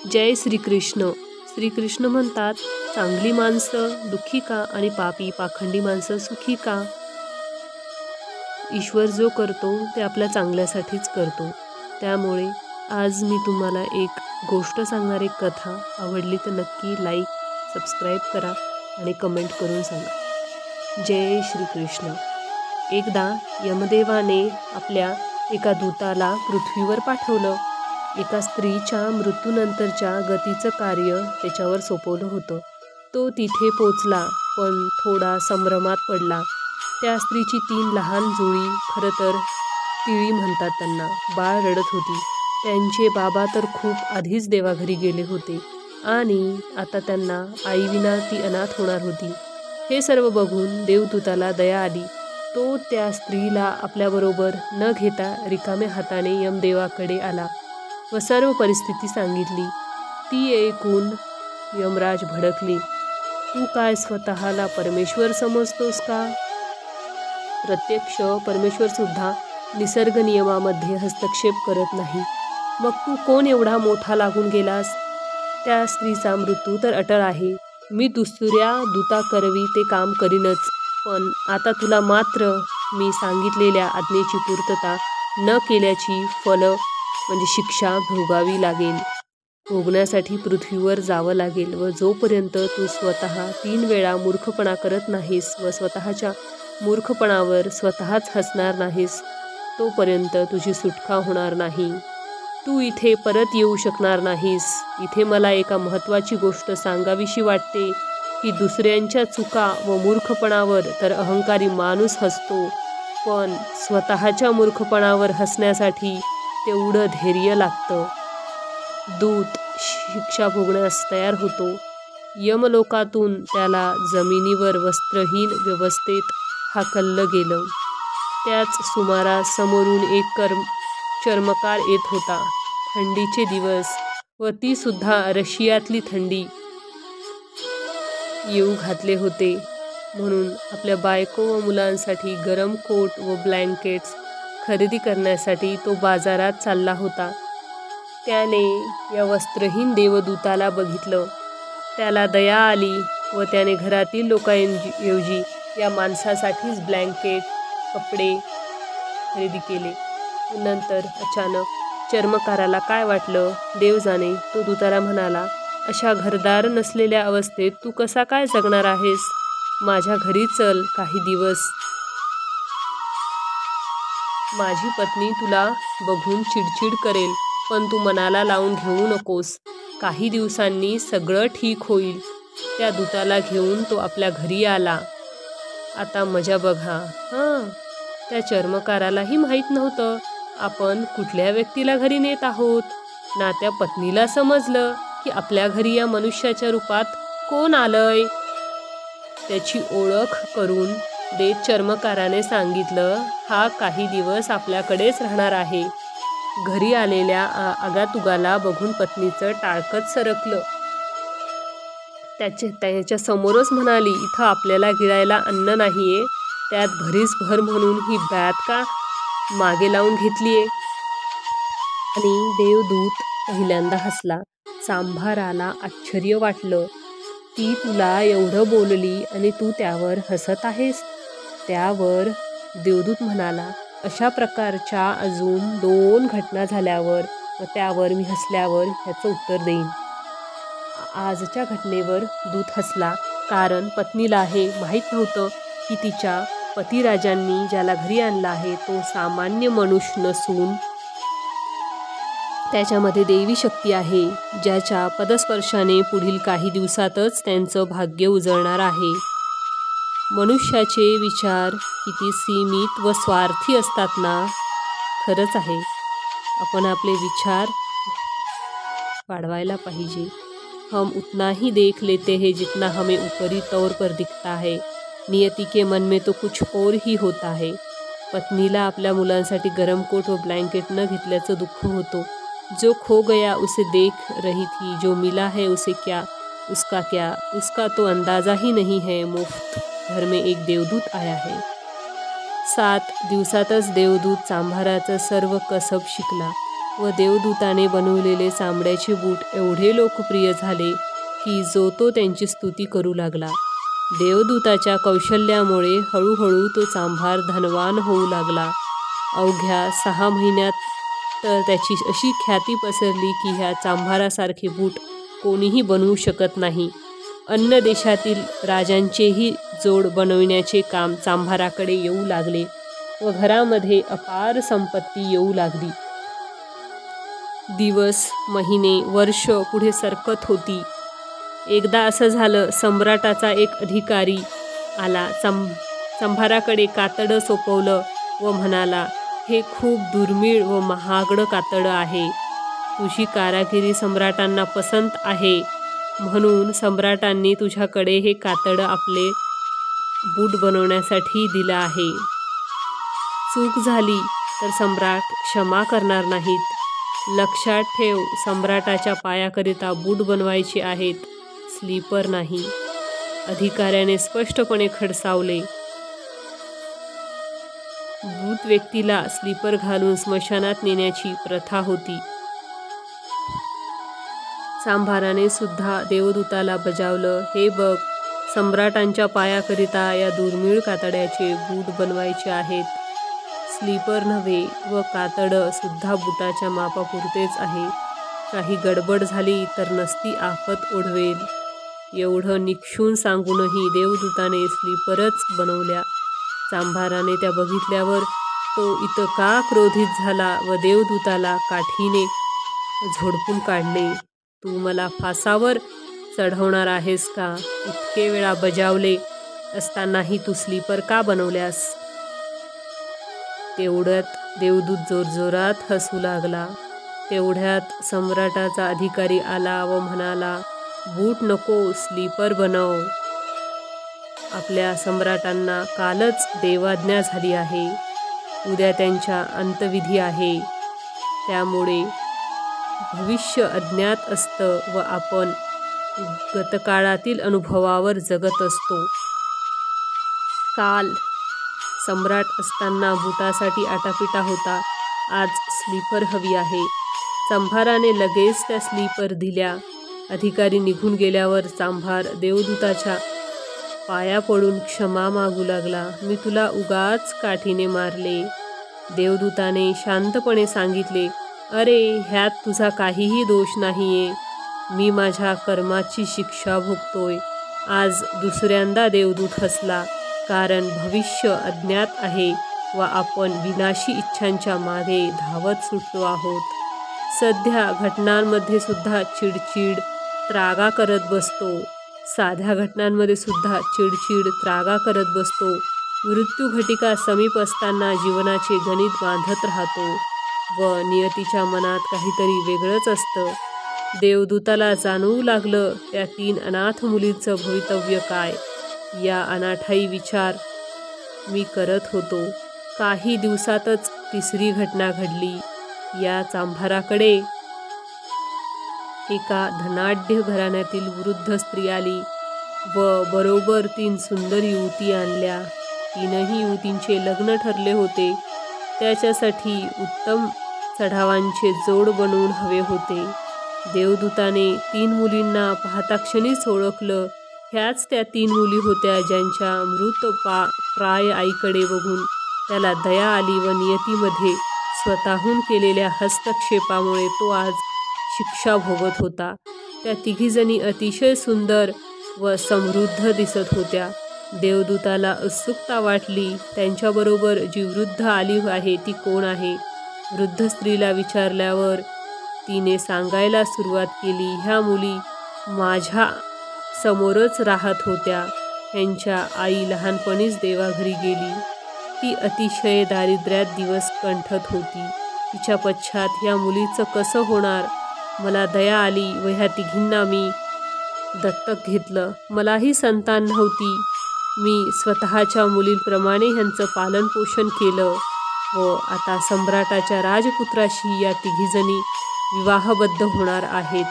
जय श्रीकृष्ण. श्रीकृष्ण म्हणतात, चांगली माणसं दुःखी का आणि पापी पाखंडी माणसं सुखी का? ईश्वर जो करतो ते आपल्या चांगल्यासाठीच करतो. त्यामुळे आज मी तुम्हाला एक गोष्ट सांगणार, एक कथा. आवडली तर नक्की लाईक, सबस्क्राईब करा आणि कमेंट करून सांगा. जय श्रीकृष्ण. एकदा यमदेवाने आपल्या एका दूताला पृथ्वीवर पाठवलं. एका स्त्रीच्या मृत्यूनंतरच्या गतीचं कार्य त्याच्यावर सोपवलं होतं. तो तिथे पोचला, पण थोडा संभ्रमात पडला. त्या स्त्रीची 3 लहान जुळी, खरं तर तिळी म्हणतात त्यांना, बाळ रडत होती. त्यांचे बाबा तर खूप आधीच देवाघरी गेले होते आणि आता त्यांना आईविना ती अनाथ होणार होती. हे सर्व बघून देवदूताला दया आली. तो त्या स्त्रीला आपल्याबरोबर न घेता रिकाम्या हाताने यमदेवाकडे आला व सर्व परिस्थिती सांगितली. ती ऐकून यमराज भडकले. तू काय स्वतःला परमेश्वर समजतोस का? प्रत्यक्ष परमेश्वर सुद्धा निसर्ग नियमामध्ये हस्तक्षेप करत नाही. मग तू कोण एवढा मोठा लागून गेलास? त्या स्त्रीचा मृत्यू तर अटळ आहे. मी दुसऱ्या दूताकरवी ते काम करीनच, पण आता तुला मात्र मी सांगितलेल्या आज्ञेची पूर्तता न केल्याची म्हणजे शिक्षा भोगावी लागेल. भोगण्यासाठी पृथ्वीवर जावं लागेल व जोपर्यंत तू स्वतः 3 वेळा मूर्खपणा करत नाहीस व स्वतःच्या मूर्खपणावर स्वतःच हसणार नाहीस, तोपर्यंत तुझी सुटका होणार नाही. तू इथे परत येऊ शकणार नाहीस. इथे मला एका महत्त्वाची गोष्ट सांगावीशी वाटते की दुसऱ्यांच्या चुका व मूर्खपणावर तर अहंकारी माणूस हसतो, पण स्वतःच्या मूर्खपणावर हसण्यासाठी तेवढं धैर्य लागतं. दूत शिक्षा भोगण्यास तयार होतो. यमलोकातून त्याला जमिनीवर वस्त्रहीन व्यवस्थेत हाकललं गेलं. त्याच सुमारास समोरून एक चर्मकार येत होता. थंडीचे दिवस व ती सुद्धा रशियातली थंडी येऊ घातले होते, म्हणून आपल्या बायको व मुलांसाठी गरम कोट व ब्लँकेट्स खरेदी करण्यासाठी तो बाजारात चालला होता. त्याने या वस्त्रहीन देवदूताला बघितलं. त्याला दया आली व त्याने घरातील लोकांऐवजी या माणसासाठीच ब्लँकेट, कपडे खरेदी केले. नंतर अचानक चर्मकाराला काय वाटलं देव जाणे. तो दूताला म्हणाला, अशा घरदार नसलेल्या अवस्थेत तू कसा काय जगणार आहेस? माझ्या घरी चल काही दिवस. माझी पत्नी तुला बघून चिडचिड करेल, पण तू मनाला लावून घेऊ नकोस. काही दिवसांनी सगळं ठीक होईल. त्या दूताला घेऊन तो आपल्या घरी आला. आता मजा बघा. त्या चर्मकारालाही माहीत नव्हतं आपण कुठल्या व्यक्तीला घरी नेत आहोत ना. त्या पत्नीला समजलं की आपल्या घरी या मनुष्याच्या रूपात कोण आलंय. त्याची ओळख करून देत चर्मकाराने सांगितलं, हा काही दिवस आपल्याकडेच राहणार आहे. घरी आलेल्या आगातुगाला बघून पत्नीचं टाळकंच सरकलं. त्याच्या समोरच म्हणाली, इथं आपल्याला गिळायला अन्न नाहीये, त्यात भरीस भर म्हणून ही बॅत का मागे लावून घेतलीये? आणि देवदूत पहिल्यांदा हसला. सांभाराला आश्चर्य वाटलं. ती तुला एवढं बोलली आणि तू त्यावर हसत आहेस? त्यावर देवदूत म्हणाला, अशा प्रकारच्या अजून 2 घटना झाल्यावर व त्यावर मी हसल्यावर ह्याचं उत्तर देईन. आजच्या घटनेवर दूत हसला, कारण पत्नीला हे माहीत नव्हतं की तिच्या पतिराजांनी ज्याला घरी आणलं आहे तो सामान्य मनुष्य नसून त्याच्यामध्ये देवी शक्ती आहे, ज्याच्या पदस्पर्शाने पुढील काही दिवसातच त्यांचं भाग्य उजळणार आहे. मनुष्याचे विचार किती सीमित व स्वार्थी असतात ना. खरंच आहे, आपण आपले विचार वाढवायला पाहिजे. हम उतना ही देख लेते हैं जितना हमें ऊपरी तौर पर दिखता है. नियति के मन में तो कुछ और ही होता है. पत्नीला आपल्या मुलांसाठी गरम कोट व ब्लँकेट न घेतल्याचं दुःख होतो. जो खो गया उसे देख रही थी, जो मिला है उसे क्या, उसका तो अंदाजा ही नहीं है. मुफ्त घर में एक देवदूत आया है. 7 दिवसातच देवदूत सांभाराचं सर्व कसब शिकला. व देवदूताने बनवलेले चामड्याचे बूट एवढे लोकप्रिय झाले की जो तो त्यांची स्तुती करू लागला. देवदूताच्या कौशल्यामुळे हळूहळू तो चांभार धनवान होऊ लागला. अवघ्या 6 महिन्यात तर त्याची अशी ख्याती पसरली की ह्या चांभारासारखे बूट कोणीही बनवू शकत नाही. अन्य देशातील राजांचेही जोड बनविण्याचे काम चांभाराकडे येऊ लागले व घरामध्ये अपार संपत्ती येऊ लागली. दिवस, महिने, वर्ष पुढे सरकत होती. एकदा असं झालं, सम्राटाचा एक अधिकारी आला. चांभाराकडे कातडं सोपवलं व म्हणाला, हे खूप दुर्मिळ व महागडं कातडं आहे. तुझी कारागिरी सम्राटांना पसंत आहे, म्हणून सम्राटांनी तुझ्याकडे हे कातडं आपले बूट बनवण्यासाठी दिलं आहे. चूक झाली तर सम्राट क्षमा करणार नाहीत. लक्षात ठेव, सम्राटाच्या पायाकरिता बूट बनवायचे आहेत, स्लीपर नाही. अधिकाऱ्याने स्पष्टपणे खडसावले. मृत व्यक्तीला स्लीपर घालून स्मशानात नेण्याची प्रथा होती. चांभाराने सुद्धा देवदूताला बजावलं, हे बघ, सम्राटांच्या पायाकरिता या दुर्मिळ कातड्याचे बूट बनवायचे आहेत, स्लीपर नव्हे. व कातडं सुद्धा बुटाच्या मापापुरतेच आहे. काही गडबड झाली तर नसती आफत ओढवेल. एवढं निक्षून सांगूनही देवदूताने स्लीपरच बनवल्या. चांभाराने त्या बघितल्यावर तो इतका क्रोधित झाला व देवदूताला काठीने झोडपून काढले. तू मला फासावर चढवणार आहेस का? इतके वेळा बजावले असतानाही तू स्लीपर का बनवल्यास? तेवढ्यात देवदूत जोरजोरात हसू लागला. तेवढ्यात सम्राटाचा अधिकारी आला व म्हणाला, बूट नको, स्लीपर बनव. आपल्या सम्राटांना कालच देवाज्ञा झाली आहे. उद्या त्यांच्या अंतविधी आहे. त्यामुळे भविष्य अज्ञात असतं व आपण गतकाळातील अनुभवावर जगत असतो. काल सम्राट असताना बुटासाठी आटापिटा होता, आज स्लीपर हवी आहे. चांभाराने लगेच त्या स्लीपर दिल्या. अधिकारी निघून गेल्यावर चांभार देवदूताच्या पाया पडून क्षमा मागू लागला. मी तुला उगाच काठीने मारले. देवदूताने शांतपणे सांगितले, अरे, ह्यात तुझा काहीही दोष नाहीये. मी माझ्या कर्माची शिक्षा भोगतोय. आज दुसऱ्यांदा देवदूत हसला, कारण भविष्य अज्ञात आहे व आपण विनाशी इच्छांच्या मागे धावत सुटलो आहोत. सध्या घटनांमध्ये सुद्धा चिडचिड, त्रागा करत बसतो. साध्या घटनांमध्ये सुद्धा चिडचिड, त्रागा करत बसतो. मृत्यू घटिका समीप असताना जीवनाचे गणित बांधत राहतो व नियतीच्या मनात काहीतरी वेगळंच असतं. देवदूताला जाणवू लागलं, त्या 3 अनाथ मुलींचं भवितव्य काय. या अनाठाई विचार मी करत होतो. काही दिवसातच तिसरी घटना घडली. या चांभाराकडे एका धनाढ्य घराण्यातील वृद्ध स्त्री आली व बरोबर 3 सुंदर युवती आणल्या. 3ही युवतींचे लग्न ठरले होते. त्याच्यासाठी उत्तम चढावांचे जोड बनवून हवे होते. देवदूताने 3 मुलींना पाहता क्षणीच ओळखलं. ह्याच त्या 3 मुली होत्या ज्यांच्या मृत प्राय आईकडे बघून त्याला दया आली व नियतीमध्ये स्वतःहून केलेल्या हस्तक्षेपामुळे तो आज शिक्षा भोगत होता. त्या 3घीजणी अतिशय सुंदर व समृद्ध दिसत होत्या. देवदूताला उत्सुकता वाटली. त्यांच्याबरोबर जी वृद्ध आली आहे ती कोण आहे? वृद्ध स्त्रीला विचारल्यावर तिने सांगायला सुरुवात केली, ह्या मुली माझ्या समोरच राहत होत्या. ह्यांच्या आई लहानपणीच देवाघरी गेली. ती अतिशय दारिद्र्यात दिवस कंठत होती. तिच्या पश्चात या मुलीचं कसं होणार? मला दया आली व ह्या 3घींना मी दत्तक घेतलं. मलाही संतान नव्हती. मी स्वतःच्या मुलींप्रमाणे ह्यांचं पालनपोषण केलं व आता सम्राटाच्या राजपुत्राशी या 3घीजणी विवाहबद्ध होणार आहेत.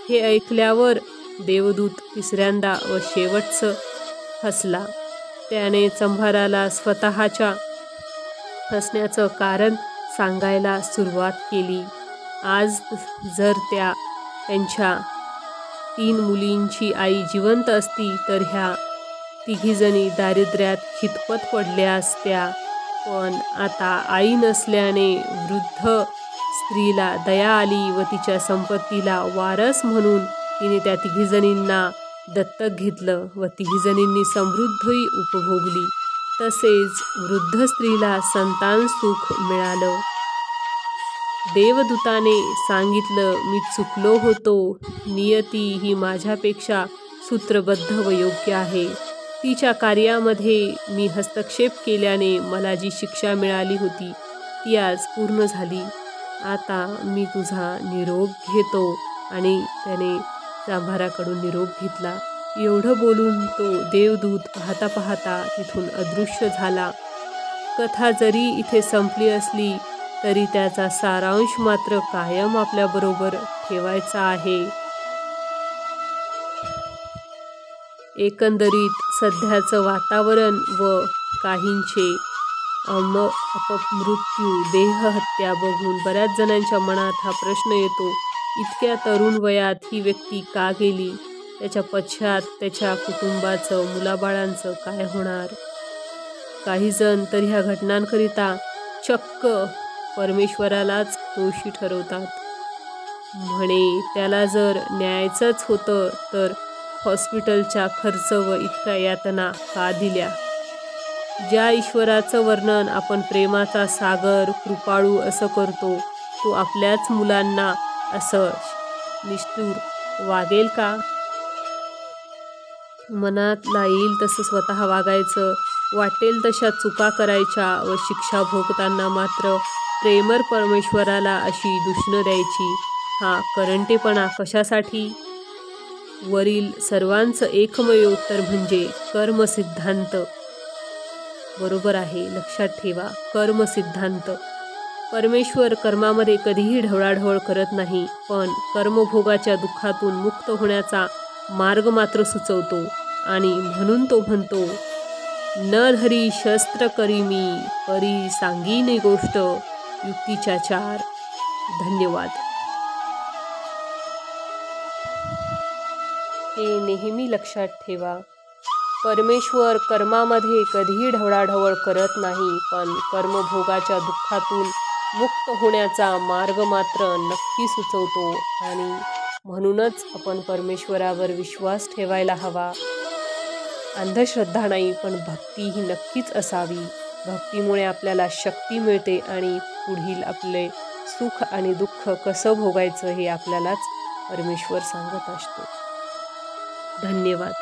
हे ऐकल्यावर देवदूत तिसऱ्यांदा व शेवटचं हसला. त्याने चांभाराला स्वतःच्या हसण्याचं कारण सांगायला सुरुवात केली. आज जर त्यांच्या 3 मुलींची आई जिवंत असती तर ह्या तिघीजणी दारिद्र्यात खितपत पडल्या असत्या. पण आता आई नसल्याने वृद्ध स्त्रीला दया आली व तिच्या संपत्तीला वारस म्हणून तिने त्या तिघीजणींना दत्तक घेतलं व तिघीजणींनी समृद्धही उपभोगली. तसेच वृद्ध स्त्रीला संतान सुख मिळालं. देवदूताने सांगितलं, मी चुकलो होतो. नियती ही माझ्यापेक्षा सूत्रबद्ध व योग्य आहे. तिच्या कार्यामध्ये मी हस्तक्षेप केल्याने मला जी शिक्षा मिळाली होती ती आज पूर्ण झाली. आता मी तुझा निरोप घेतो. आणि त्याने चांभाराकडून निरोप घेतला. एवढं बोलून तो देवदूत पाहता पाहता तिथून अदृश्य झाला. कथा जरी इथे संपली असली तरी त्याचा सारांश मात्र कायम आपल्याबरोबर ठेवायचा आहे. एकंदरीत सध्याचं वातावरण व काहींचे अपमृत्यू, देहहत्या बघून बऱ्याच जणांच्या मनात हा प्रश्न येतो, इतक्या तरुण वयात ही व्यक्ती का गेली? त्याच्या पश्चात त्याच्या कुटुंबाचं, मुलाबाळांचं काय होणार? काही जण तर ह्या घटनांकरिता चक्क परमेश्वरालाच दोषी ठरवतात. म्हणे त्याला जर न्यायचंच होतं तर हॉस्पिटलचा खर्च व इतक्या यातना का दिल्या? ज्या ईश्वराचं वर्णन आपण प्रेमाचा सागर, कृपाळू असं करतो, तो आपल्याच मुलांना असं निष्ठुर वागेल का? मनातला येईल तसं स्वतः वागायचं, वाटेल तशा चुका करायच्या व शिक्षा भोगताना मात्र प्रेमळ परमेश्वराला अशी दूषणं द्यायची. हा करंटेपणा कशासाठी? वरील सर्वांचं एकमेव उत्तर म्हणजे कर्मसिद्धांत. बरोबर आहे, लक्षात ठेवा, कर्मसिद्धांत. परमेश्वर कर्मामध्ये कधीही ढवळाढवळ करत नाही, पण कर्मभोगाच्या दुःखातून मुक्त होण्याचा मार्ग मात्र सुचवतो. आणि म्हणून तो म्हणतो, न धरी शस्त्र करी मी, परी सांगीनी गोष्ट युक्तीच्या 4. धन्यवाद. हे नेहमी लक्षात ठेवा, परमेश्वर कर्मामध्ये कधीही ढवळाढवळ करत नाही, पण कर्मभोगाच्या दुःखातून मुक्त होण्याचा मार्ग मात्र नक्की सुचवतो. आणि म्हणूनच आपण परमेश्वरावर विश्वास ठेवायला हवा. अंधश्रद्धा नाही, पण भक्ती ही नक्कीच असावी. भक्तीमुळे आपल्याला शक्ती मिळते आणि पुढील आपले सुख आणि दुःख कसं भोगायचं हे आपल्यालाच परमेश्वर सांगत असतो. धन्यवाद.